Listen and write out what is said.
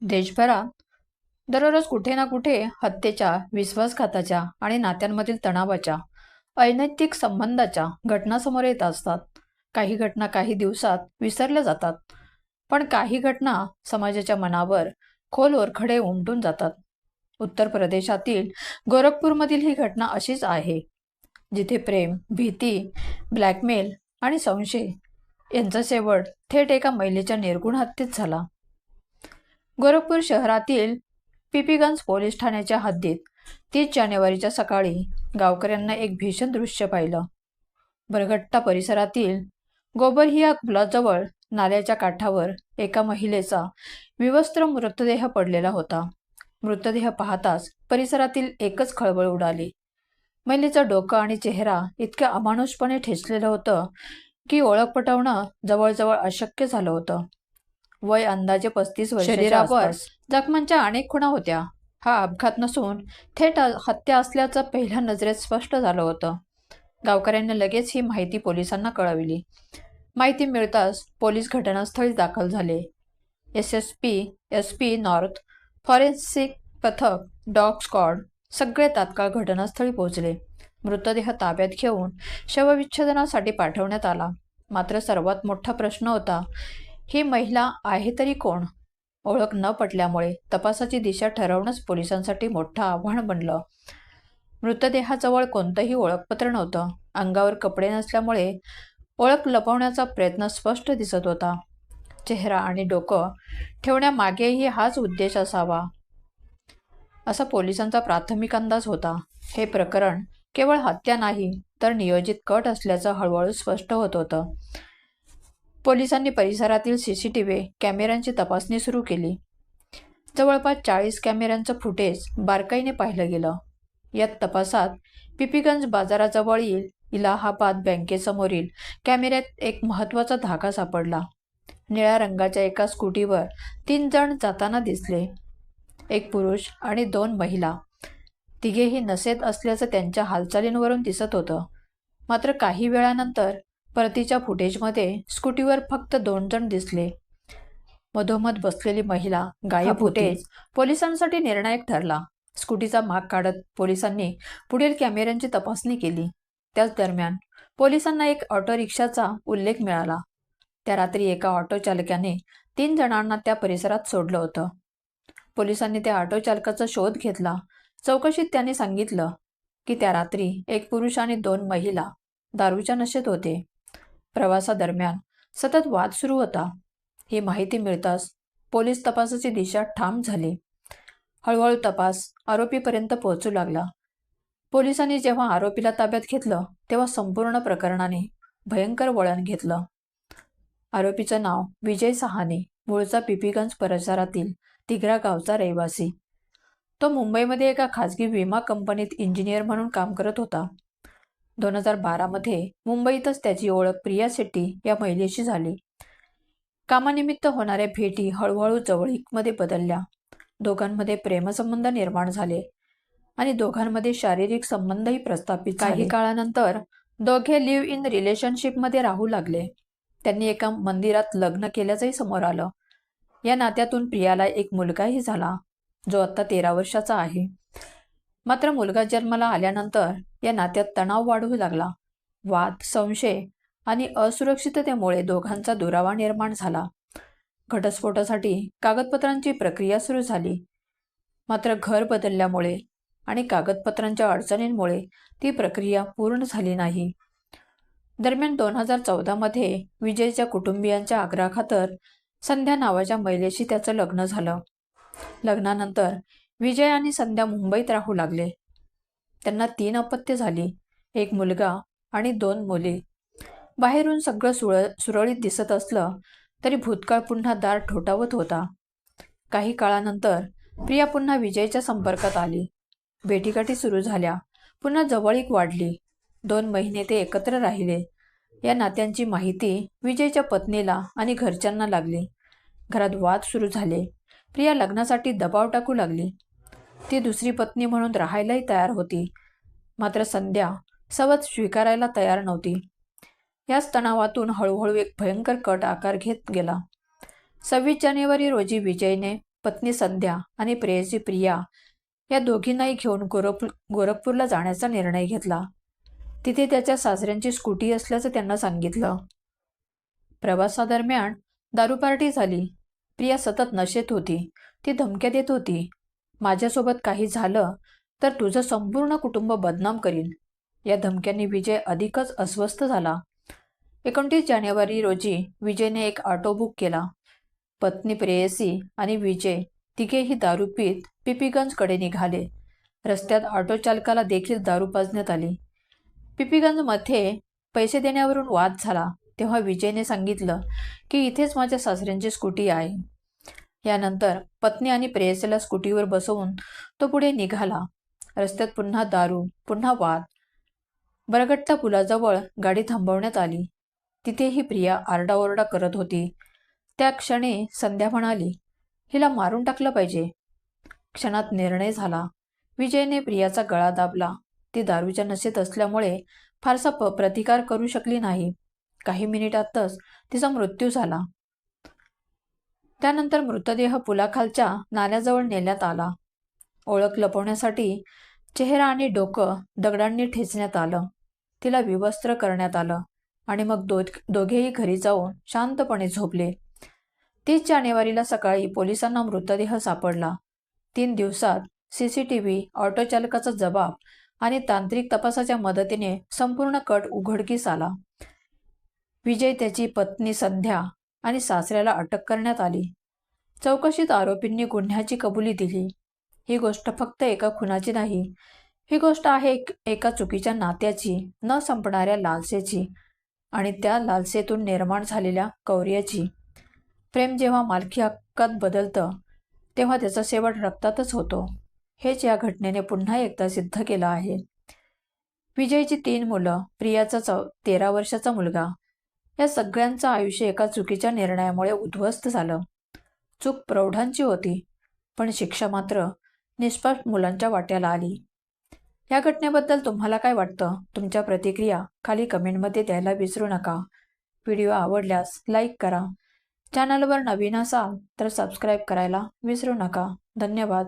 देशभरात दररोज कुठे ना कुठे हत्येच्या, विश्वासघाताच्या आणि नात्यांमधील तणावाच्या, अनैतिक संबंधाच्या घटना समोर येत असतात. काही घटना काही दिवसात विसरल्या जातात, पण काही घटना समाजाच्या मनावर खोल ओरखडे उमटून जातात. उत्तर प्रदेशातील गोरखपूरमधील ही घटना अशीच आहे, जिथे प्रेम, भीती, ब्लॅकमेल आणि संशय यांचा शेवट थेट एका महिलेच्या निर्गुण हत्येत झाला. गोरखपूर शहरातील पिपीगंज पोलीस ठाण्याच्या हद्दीत 30 जानेवारीच्या सकाळी गावकऱ्यांना एक भीषण दृश्य पाहिलं. बरगट्टा परिसरातील गोबरहिया पुलाजवळ नाल्याच्या काठावर एका महिलेचा विवस्त्र मृतदेह पडलेला होता. मृतदेह पाहताच परिसरातील एकच खळबळ उडाली. महिलेचं डोकं आणि चेहरा इतक्या अमानुषपणे ठेचलेलं होतं की ओळख पटवणं जवळजवळ अशक्य झालं होतं. वय अंदाजे 35 वर्षाच्या शरीरावर आसपास. जखमांच्या अनेक खुणा होत्या. हा अपघात नसून थेट हत्या असल्याचं पहिल्या नजरेत स्पष्ट झालं होतं. गावकऱ्यांनी लगेच ही माहिती पोलिसांना कळवली. माहिती मिळताच पोलीस घटनास्थळी दाखल झाले. एसपी नॉर्थ, फॉरेन्सिक पथक, डॉग स्क्वॉड सगळे तात्काळ घटनास्थळी पोहोचले. मृतदेह ताब्यात घेऊन शवविच्छेदनासाठी पाठवण्यात आला. मात्र सर्वात मोठा प्रश्न होता, ही महिला आहे तरी कोण? ओळख न पटल्यामुळे तपासाची दिशा ठरवणंच पोलिसांसाठी मोठं आव्हान बनलं. मृतदेहाजवळ कोणतंही ओळखपत्र नव्हतं. अंगावर कपडे नसल्यामुळे ओळख लपवण्याचा प्रयत्न स्पष्ट दिसत होता. चेहरा आणि डोकं ठेवण्यामागेही हाच उद्देश असावा, असा पोलिसांचा प्राथमिक अंदाज होता. हे प्रकरण केवळ हत्या नाही, तर नियोजित कट असल्याचं हळूहळू स्पष्ट होत होतं. पोलिसांनी परिसरातील CCTV कॅमेऱ्यांची तपासणी सुरू केली. जवळपास 40 कॅमेऱ्यांचं फुटेज बारकाईने पाहिलं गेलं. या तपासात पिपीगंज बाजाराजवळील इलाहाबाद बँकेसमोरील कॅमेऱ्यात एक महत्त्वाचा धागा सापडला. निळ्या रंगाच्या एका स्कूटीवर 3 जण जाताना दिसले. एक पुरुष आणि 2 महिला. तिघेही नशेत असल्याचं त्यांच्या हालचालींवरून दिसत होतं. मात्र काही वेळानंतर परतीच्या फुटेजमध्ये स्कूटीवर फक्त 2 जण दिसले. मधोमध बसलेली महिला गायब होती. पोलिसांसाठी निर्णायक ठरला. स्कूटीचा माग काढत पोलिसांनी पुढील कॅमेऱ्यांची तपासणी केली. त्याच दरम्यान पोलिसांना एक ऑटो रिक्षाचा उल्लेख मिळाला. त्या रात्री एका ऑटो चालकाने 3 जणांना त्या परिसरात सोडलं होतं. पोलिसांनी त्या ऑटो चालकाचा शोध घेतला. चौकशीत त्याने सांगितलं की त्या रात्री एक पुरुष आणि 2 महिला दारूच्या नशेत होते. प्रवासादरम्यान सतत वाद सुरू होता. ही माहिती मिळताच पोलीस तपासाची दिशा ठाम झाली. हळूहळू तपास आरोपीपर्यंत पोहोचू लागला. पोलिसांनी जेव्हा आरोपीला ताब्यात घेतलं, तेव्हा संपूर्ण प्रकरणाने भयंकर वळण घेतलं. आरोपीचं नाव विजय सहाने, मूळचा पिपीगंज परिसरातील तिघरा गावचा रहिवासी. तो मुंबईमध्ये एका खाजगी विमा कंपनीत इंजिनियर म्हणून काम करत होता. 2012 मध्ये मुंबईतच त्याची ओळख प्रिया शेट्टी या महिलेशी झाली. कामानिमित्त होणाऱ्या भेटी हळूहळू जवळीकमध्ये बदलल्या. दोघांमध्ये प्रेमसंबंध निर्माण झाले आणि दोघांमध्ये शारीरिक संबंधही प्रस्थापित झाले. काही काळानंतर दोघे लिव्ह इन रिलेशनशिपमध्ये राहू लागले. त्यांनी एका मंदिरात लग्न केल्याचंही समोर आलं. या नात्यातून प्रियाला एक मुलगाही झाला, जो आता 13 वर्षाचा आहे. मात्र मुलगा जन्माला आल्यानंतर या नात्यात तणाव वाढू लागला. वाद, संशय आणि असुरक्षिततेमुळे दोघांचा दुरावा निर्माण झाला. घटस्फोटासाठी कागदपत्रांची प्रक्रिया सुरू झाली. मात्र घर बदलल्यामुळे आणि कागदपत्रांच्या अडचणींमुळे ती प्रक्रिया पूर्ण झाली नाही. दरम्यान 2014 मध्ये विजयच्या कुटुंबियांच्या आग्रहाखातर संध्या नावाच्या महिलेशी त्याचं लग्न झालं. लग्नानंतर विजय आणि संध्या मुंबईत राहू लागले. त्यांना 3 अपत्ये झाली, 1 मुलगा आणि 2 मुली. बाहेरून सगळं सुरळीत दिसत असलं तरी भूतकाळ पुन्हा दार ठोठावत होता. काही काळानंतर प्रिया पुन्हा विजयच्या संपर्कात आली. भेटीगाठी सुरू झाल्या. पुन्हा जवळीक वाढली. 2 महिने ते एकत्र राहिले. या नात्यांची माहिती विजयच्या पत्नीला आणि घरच्यांना लागली. घरात वाद सुरू झाले. प्रिया लग्नासाठी दबाव टाकू लागली. ती दुसरी पत्नी म्हणून राहायलाही तयार होती. मात्र संध्या सवत स्वीकारायला तयार नव्हती. याच तणावातून हळूहळू एक भयंकर कट आकार घेत गेला. 26 जानेवारी रोजी विजयने पत्नी संध्या आणि प्रेयसी प्रिया या दोघींनाही घेऊन गोरखपूरला जाण्याचा निर्णय घेतला. तिथे त्याच्या सासऱ्यांची स्कूटी असल्याचं त्यांना सांगितलं. प्रवासादरम्यान दारू पार्टी झाली. प्रिया सतत नशेत होती. ती धमक्या देत होती, माझ्यासोबत काही झालं तर तुझं संपूर्ण कुटुंब बदनाम करीन. या धमक्यांनी विजय अधिकच अस्वस्थ झाला. 29 जानेवारी रोजी विजयने एक ऑटो बुक केला. पत्नी प्रेयसी आणि विजय तिघेही दारू पीत पिपीगंजकडे निघाले. रस्त्यात ऑटो चालकाला देखील दारू पाजण्यात आली. पिपीगंजमध्ये पैसे देण्यावरून वाद झाला. तेव्हा विजयने सांगितलं की इथेच माझ्या सासऱ्यांची स्कूटी आहे. यानंतर पत्नी आणि प्रेयसीला स्कूटीवर बसवून तो पुढे निघाला. रस्त्यात पुन्हा दारू, पुन्हा वाद. बरगट्टा पुलाजवळ गाडी थांबवण्यात आली. तिथेही प्रिया आरडाओरडा करत होती. त्या क्षणी संध्या म्हणाली, हिला मारून टाकलं पाहिजे. क्षणात निर्णय झाला. विजयने प्रियाचा गळा दाबला. ती दारूच्या नशेत असल्यामुळे फारसा प्रतिकार करू शकली नाही. काही मिनिटातच तिचा मृत्यू झाला. त्यानंतर मृतदेह पुलाखालच्या नाल्याजवळ नेण्यात आला. ओळख लपवण्यासाठी चेहरा आणि डोकं दगडांनी ठेचण्यात आलं. तिला विवस्त्र करण्यात आलं आणि मग दोघेही घरी जाऊन शांतपणे झोपले. 30 जानेवारीला सकाळी पोलिसांना मृतदेह सापडला. 3 दिवसात CCTV, ऑटो चालकाचा जबाब आणि तांत्रिक तपासाच्या मदतीने संपूर्ण कट उघडकीस आला. विजय, त्याची पत्नी संध्या आणि सासऱ्याला अटक करण्यात आली. चौकशीत आरोपींनी गुन्ह्याची कबुली दिली. ही गोष्ट फक्त एका खुनाची नाही, ही गोष्ट आहे एका चुकीच्या नात्याची, न संपणाऱ्या लालसेची आणि त्या लालसेतून निर्माण झालेल्या कौर्याची. प्रेम जेव्हा मालकी हक्कात बदलतं तेव्हा त्याचा शेवट रक्तातच होतो. हेच या घटनेने पुन्हा एकदा सिद्ध केलं आहे. विजयची 3 मुलं, प्रियाचा 13 वर्षाचा मुलगा, या सगळ्यांचं आयुष्य एका चुकीच्या निर्णयामुळे उद्ध्वस्त झालं. चूक प्रौढांची होती, पण शिक्षा मात्र निष्पाप मुलांच्या वाट्याला आली. या घटनेबद्दल तुम्हाला काय वाटतं? तुमच्या प्रतिक्रिया खाली कमेंटमध्ये द्यायला विसरू नका. व्हिडिओ आवडल्यास लाईक करा. चॅनलवर नवीन असाल तर सबस्क्राईब करायला विसरू नका. धन्यवाद.